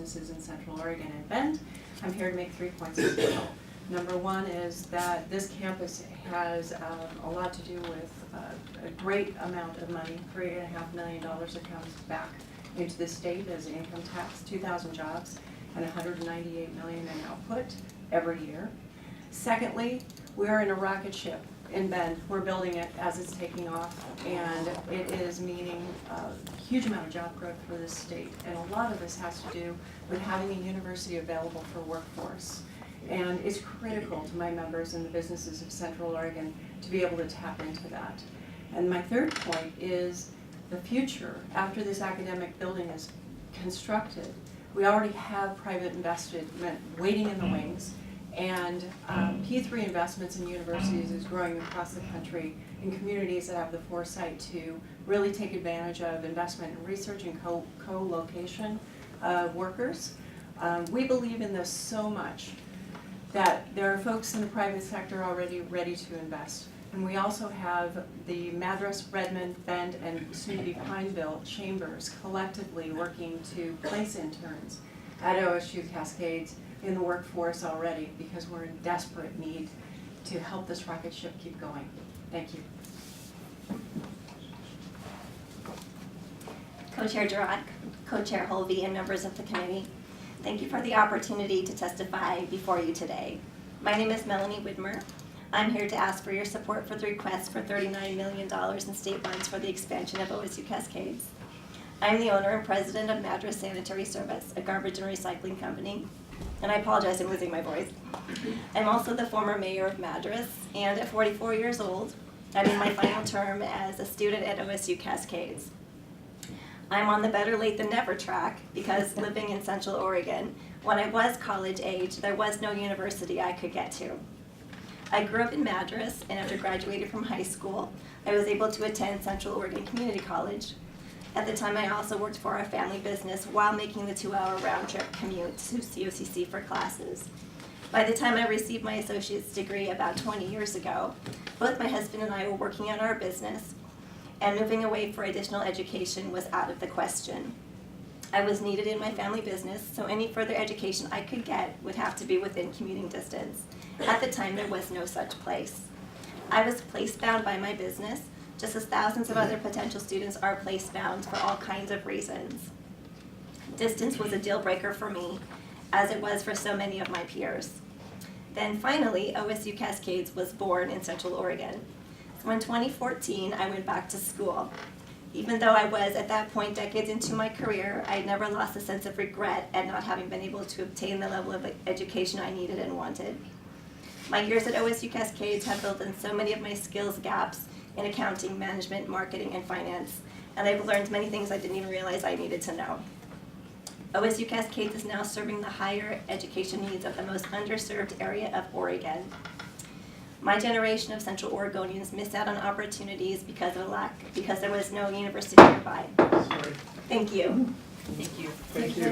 businesses in Central Oregon and Bend. I'm here to make 3 points of view. Number one is that this campus has a lot to do with a great amount of money, $3.5 million that comes back into the state as income tax, 2,000 jobs, and $198 million in output every year. Secondly, we are in a rocket ship in Bend. We're building it as it's taking off, and it is meaning a huge amount of job growth for this state. And a lot of this has to do with having a university available for workforce. And it's critical to my members and the businesses of Central Oregon to be able to tap into that. And my third point is the future. After this academic building is constructed, we already have private investment waiting in the wings, and P3 investments in universities is growing across the country in communities that have the foresight to really take advantage of investment in research and co-location of workers. We believe in this so much that there are folks in the private sector already ready to invest. And we also have the Madras, Redmond, Bend, and soon-to-be Pineville chambers collectively working to place interns at OSU-Cascades in the workforce already, because we're in desperate need to help this rocket ship keep going. Thank you. Co-Chair Durock, Co-Chair Holvey, and members of the committee, thank you for the opportunity to testify before you today. My name is Melanie Widmer. I'm here to ask for your support for the request for $39 million in state funds for the expansion of OSU-Cascades. I'm the owner and president of Madras Sanitary Service, a garbage and recycling company, and I apologize, I'm losing my voice. I'm also the former mayor of Madras, and at 44 years old, I'm in my final term as a student at OSU-Cascades. I'm on the better late than never track because living in Central Oregon, when I was college age, there was no university I could get to. I grew up in Madras, and after graduating from high school, I was able to attend Central Oregon Community College. At the time, I also worked for our family business while making the 2-hour round-trip commute to COCC for classes. By the time I received my associate's degree about 20 years ago, both my husband and I were working on our business, and moving away for additional education was out of the question. I was needed in my family business, so any further education I could get would have to be within commuting distance. At the time, there was no such place. I was place-bound by my business, just as thousands of other potential students are place-bound for all kinds of reasons. Distance was a deal breaker for me, as it was for so many of my peers. Then finally, OSU-Cascades was born in Central Oregon. So in 2014, I went back to school. Even though I was, at that point, decades into my career, I never lost a sense of regret at not having been able to obtain the level of education I needed and wanted. My years at OSU-Cascades have filled in so many of my skills gaps in accounting, management, marketing, and finance, and I've learned many things I didn't even realize I needed to know. OSU-Cascades is now serving the higher education needs of the most underserved area of Oregon. My generation of Central Oregonians missed out on opportunities because there was no university nearby. Sorry. Thank you. Thank you. Thank you.